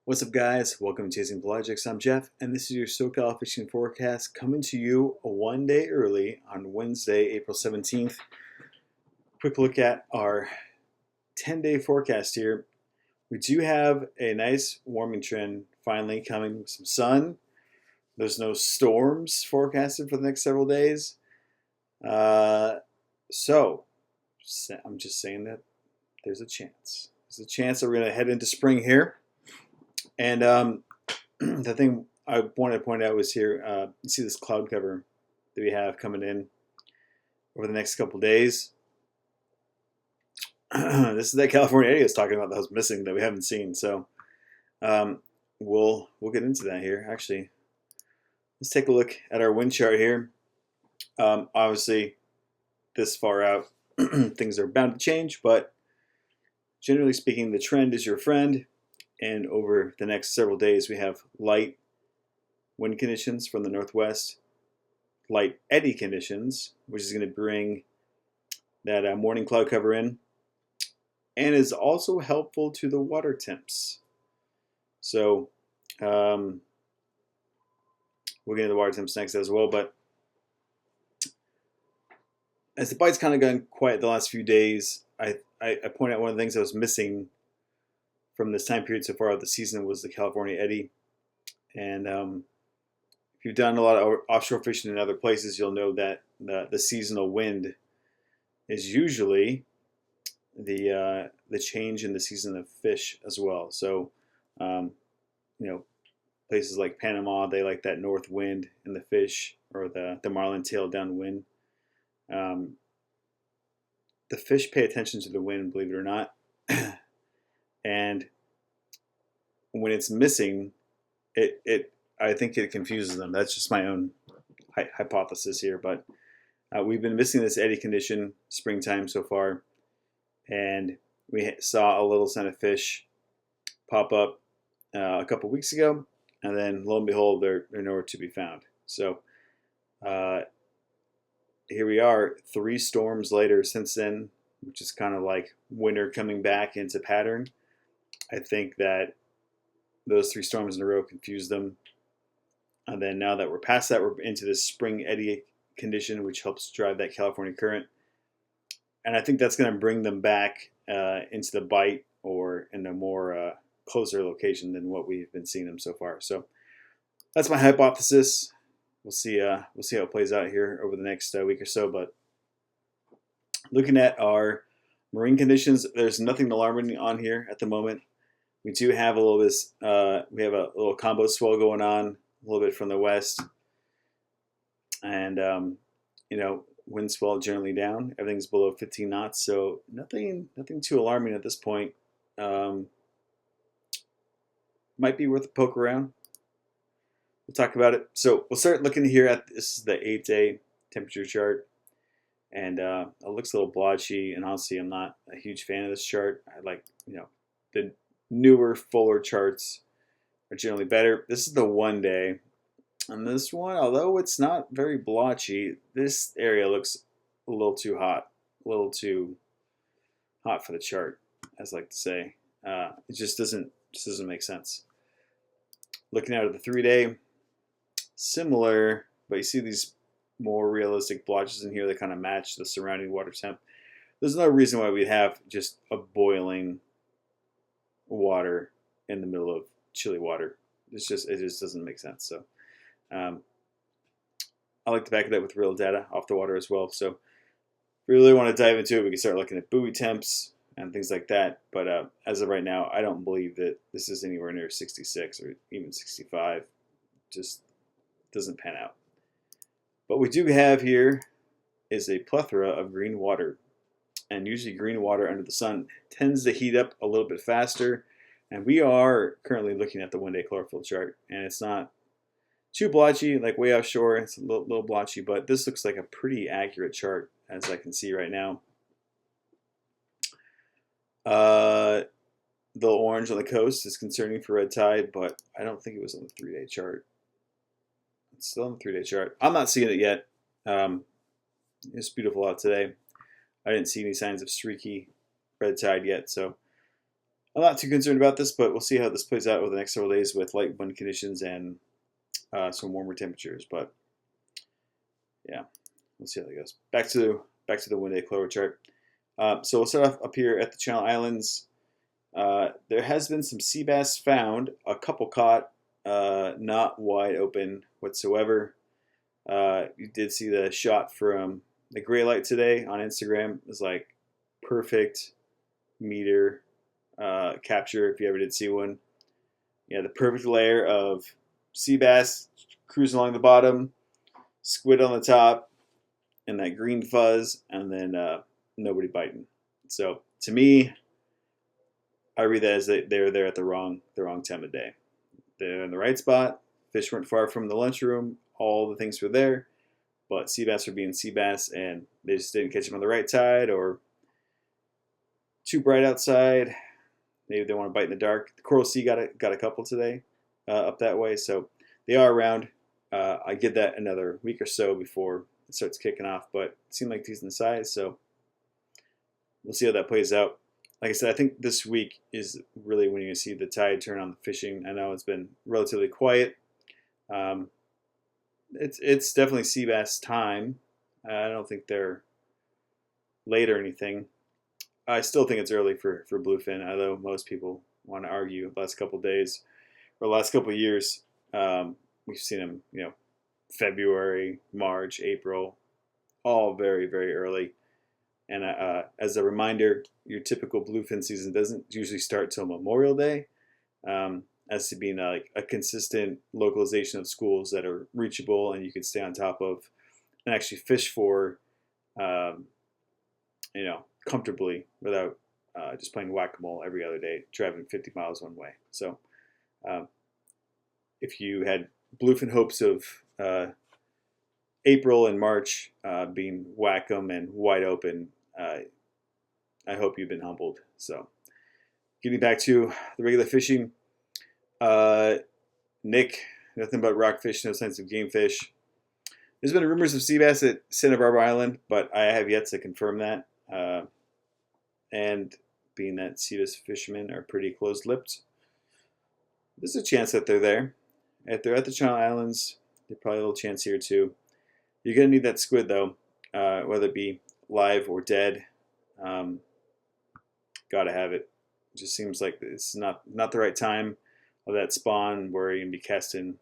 What's up, guys? Welcome to Chasing Pelagics. I'm Jeff, and this is your SoCal fishing forecast coming to you one day early on Wednesday, April 17th. Quick look at our 10-day forecast here. We do have a nice warming trend finally coming with some sun. There's no storms forecasted for the next several days. So I'm just saying that there's a chance. There's a chance that we're going to head into spring here. And the thing I wanted to point out was here, you see this cloud cover that we have coming in over the next couple days. This is that California Eddy I was talking about that was missing that we haven't seen. So we'll get into that here. Actually, let's take a look at our wind chart here. Obviously, this far out, things are bound to change, but generally speaking, the trend is your friend. And over the next several days, we have light wind conditions from the northwest, light eddy conditions, which is going to bring that morning cloud cover in, and is also helpful to the water temps. So we'll get into the water temps next as well. But as the bite's kind of gone quiet the last few days, I point out one of the things that was missing from this time period so far of the season was the California Eddy. And if you've done a lot of offshore fishing in other places, you'll know that the seasonal wind is usually the change in the season of fish as well. So, places like Panama, they like that north wind in the fish, or the marlin tail downwind. The fish pay attention to the wind, believe it or not. And when it's missing, I think it confuses them. That's just my own hypothesis here. But we've been missing this eddy condition springtime so far, and we saw a little sign of fish pop up a couple weeks ago, and then lo and behold, they're nowhere to be found. So here we are, 3 storms later since then, which is kind of like winter coming back into pattern. I think that those 3 storms in a row confused them. And then now that we're past that, we're into this spring eddy condition, which helps drive that California current. And I think that's going to bring them back into the bite, or in a more closer location than what we've been seeing them so far. So that's my hypothesis. We'll see how it plays out here over the next week or so. But looking at our marine conditions, there's nothing alarming on here at the moment. We do have a little bit. We have a little combo swell going on, a little bit from the west, and wind swell generally down. Everything's below 15 knots, so nothing too alarming at this point. Might be worth a poke around. We'll talk about it. So we'll start looking here at this is the 8-day temperature chart, and it looks a little blotchy. And honestly, I'm not a huge fan of this chart. I like the newer, fuller charts are generally better. This is the 1 day. And this one, although it's not very blotchy, this area looks a little too hot. A little too hot for the chart, as I like to say. It just doesn't make sense. Looking out at the 3-day, similar, but you see these more realistic blotches in here that kind of match the surrounding water temp. There's no reason why we'd have just a boiling water in the middle of chilly water. It just doesn't make sense. So I like to back it up with real data off the water as well. So if we really want to dive into it, we can start looking at buoy temps and things like that. But as of right now, I don't believe that this is anywhere near 66 or even 65. Just doesn't pan out. What we do have here is a plethora of green water. And usually green water under the sun tends to heat up a little bit faster. And we are currently looking at the 1-day chlorophyll chart. And it's not too blotchy, like way offshore. It's a little blotchy, but this looks like a pretty accurate chart, as I can see right now. The orange on the coast is concerning for red tide, but I don't think it was on the 3-day chart. It's still on the 3-day chart. I'm not seeing it yet. It's beautiful out today. I didn't see any signs of streaky red tide yet, so I'm not too concerned about this, but we'll see how this plays out over the next several days with light wind conditions and some warmer temperatures. But yeah, we'll see how that goes. Back to the one-day clover chart. So we'll start off up here at the Channel Islands. There has been some sea bass found, a couple caught, not wide open whatsoever. You did see the shot from the gray light today on Instagram. It was like perfect meter capture if you ever did see one. Yeah, the perfect layer of sea bass cruising along the bottom, squid on the top, and that green fuzz, and then nobody biting. So to me, I read that as they're there at the wrong time of day. They're in the right spot. Fish weren't far from the lunchroom. All the things were there, but sea bass were being sea bass, and they just didn't catch them on the right tide or too bright outside. Maybe they want to bite in the dark. The Coral Sea got a couple today up that way, so they are around. I give that another week or so before it starts kicking off, but it seemed like decent size, so we'll see how that plays out. Like I said, I think this week is really when you see the tide turn on the fishing. I know it's been relatively quiet. It's definitely sea bass time. I don't think they're late or anything. I still think it's early for bluefin, although most people want to argue the last couple of days or last couple of years. We've seen them, February, March, April, all very, very early. And as a reminder, your typical bluefin season doesn't usually start till Memorial Day, as to being a consistent localization of schools that are reachable and you can stay on top of and actually fish for, comfortably without just playing whack-a-mole every other day, traveling 50 miles one way. So if you had bluefin hopes of April and March being whack-em and wide open, I hope you've been humbled. So getting back to the regular fishing, Nick, nothing but rockfish, no signs of game fish. There's been rumors of sea bass at Santa Barbara Island, but I have yet to confirm that. And being that sea bass fishermen are pretty close-lipped, there's a chance that they're there. If they're at the Channel Islands, there's probably a little chance here too. You're going to need that squid though, whether it be live or dead. Gotta have it. It just seems like it's not the right time of that spawn where you're going to be casting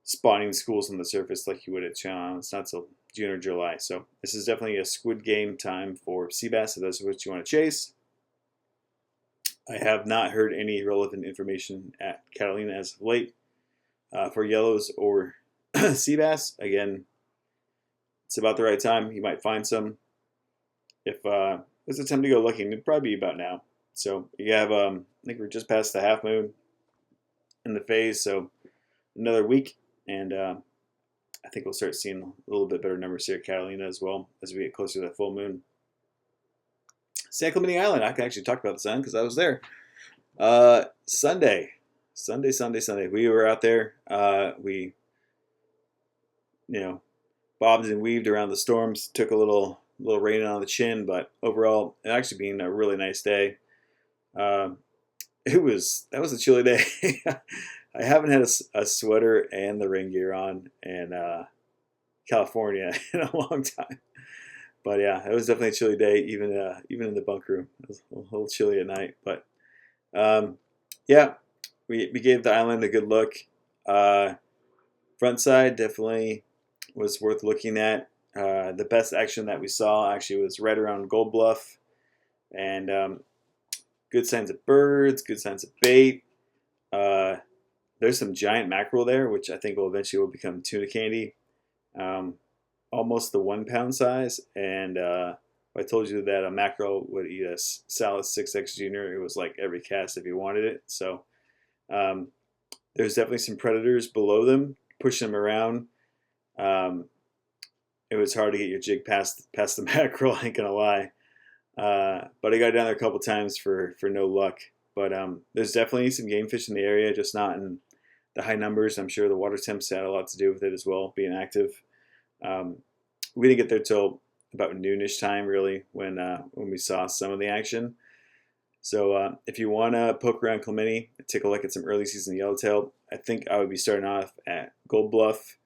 spawning schools on the surface like you would at Channel Islands. It's not till June or July. So this is definitely a squid game time for sea bass if that's what you want to chase. I have not heard any relevant information at Catalina as of late for yellows or sea bass. Again, it's about the right time. You might find some. If it's a time to go looking, it'd probably be about now. So you have, I think we're just past the half moon in the phase, so another week, and I think we'll start seeing a little bit better numbers here at Catalina as well as we get closer to the full moon. San Clemente Island, I can actually talk about this island because I was there. Sunday. We were out there. We, bobbed and weaved around the storms. Took a little rain on the chin, but overall, it actually being a really nice day. That was a chilly day. I haven't had a sweater and the rain gear on in California in a long time. But yeah, it was definitely a chilly day, even in the bunk room. It was a little chilly at night. But yeah, we gave the island a good look. Front side definitely was worth looking at. The best action that we saw actually was right around Gold Bluff, and good signs of birds, good signs of bait. There's some giant mackerel there, which I think will eventually become tuna candy. Almost the 1 pound size, and if I told you that a mackerel would eat a Salis 6X Junior, it was like every cast if you wanted it. So there's definitely some predators below them, pushing them around. It was hard to get your jig past the mackerel, I ain't gonna lie. But I got down there a couple times for no luck. But there's definitely some game fish in the area, just not in the high numbers. I'm sure the water temps had a lot to do with it as well, being active. We didn't get there till about noonish time, really, when we saw some of the action. So if you want to poke around Clementi, take a look at some early season yellowtail, I think I would be starting off at Gold Bluff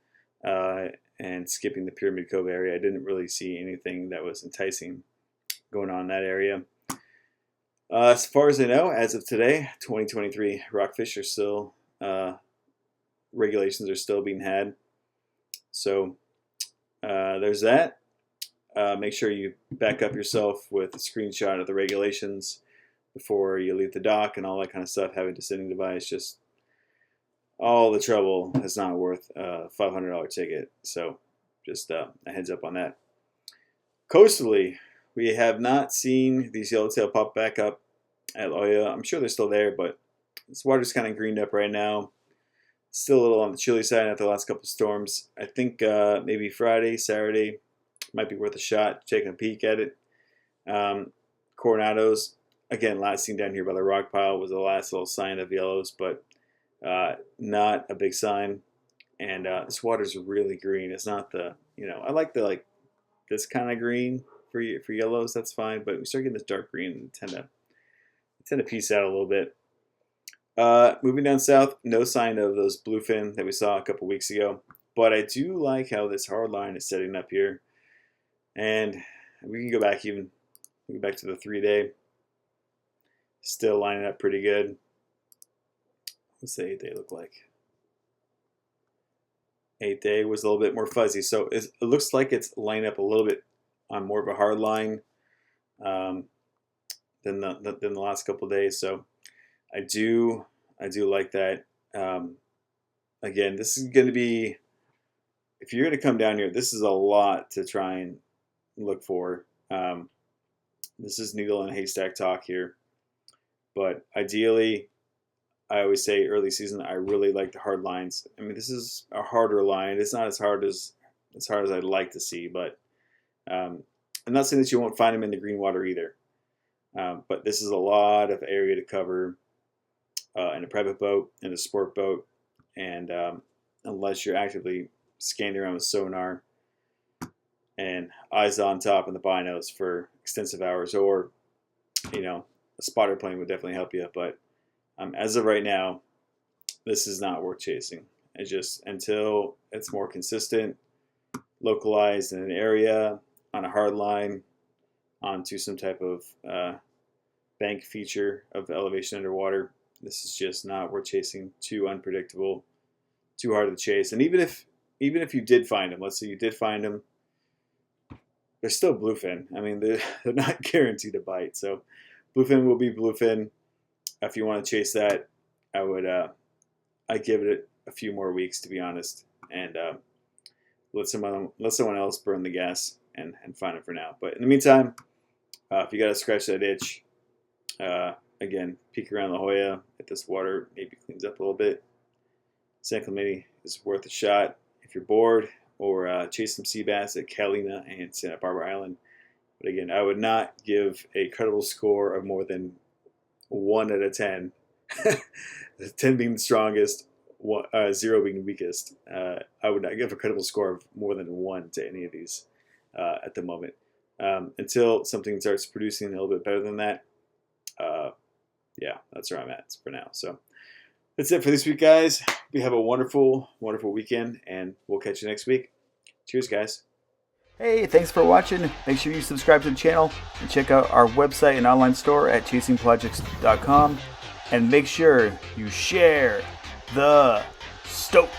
and skipping the Pyramid Cove area. I didn't really see anything that was enticing going on in that area. As far as I know, as of today, 2023, rockfish are still, regulations are still being had. So there's that. Make sure you back up yourself with a screenshot of the regulations before you leave the dock and all that kind of stuff. Having a descending device, just all the trouble is not worth a $500 ticket. So just a heads up on that. Coastally, we have not seen these yellowtail pop back up at La Jolla. I'm sure they're still there, but this water's kind of greened up right now. Still a little on the chilly side after the last couple of storms. I think maybe Friday, Saturday might be worth a shot, taking a peek at it. Coronados, again, last seen down here by the rock pile was the last little sign of yellows, but not a big sign. And this water's really green. It's not the, I like the this kind of green for yellows. That's fine, but we start getting this dark green and tend to piece out a little bit. Moving down south, no sign of those bluefin that we saw a couple weeks ago, but I do like how this hard line is setting up here. And we can go back to the 3-day. Still lining up pretty good. What's the 8-day look like? 8-day was a little bit more fuzzy, so it looks like it's lined up a little bit on more of a hard line than the last couple of days. So I do like that. Again, this is going to be, if you're going to come down here, this is a lot to try and look for. This is needle and haystack talk here, but ideally, I always say early season, I really like the hard lines. I mean, this is a harder line. It's not as hard as I'd like to see, but I'm not saying that you won't find them in the green water either. But this is a lot of area to cover in a private boat, in a sport boat, and unless you're actively scanning around with sonar and eyes on top in the binos for extensive hours, or a spotter plane would definitely help you. But as of right now, this is not worth chasing. It's just until it's more consistent, localized in an area, on a hard line, onto some type of bank feature of elevation underwater. This is just not worth chasing. Too unpredictable, too hard to chase. And even if you did find them, let's say you did find them, they're still bluefin. I mean, they're not guaranteed to bite. So bluefin will be bluefin. If you want to chase that, I'd give it a few more weeks, to be honest, and let someone else burn the gas and find it for now. But in the meantime, if you got to scratch that itch, again, peek around La Jolla if this water maybe cleans up a little bit. San Clemente is worth a shot if you're bored, or chase some sea bass at Catalina and Santa Barbara Island. But again, I would not give a credible score of more than 1 out of 10. 10 being the strongest, 0 being the weakest. I would not give a credible score of more than 1 to any of these at the moment. Until something starts producing a little bit better than that, yeah, that's where I'm at for now. So that's it for this week, guys. We have a wonderful, wonderful weekend, and we'll catch you next week. Cheers, guys. Hey, thanks for watching. Make sure you subscribe to the channel and check out our website and online store at chasingprojects.com. And make sure you share the stoke.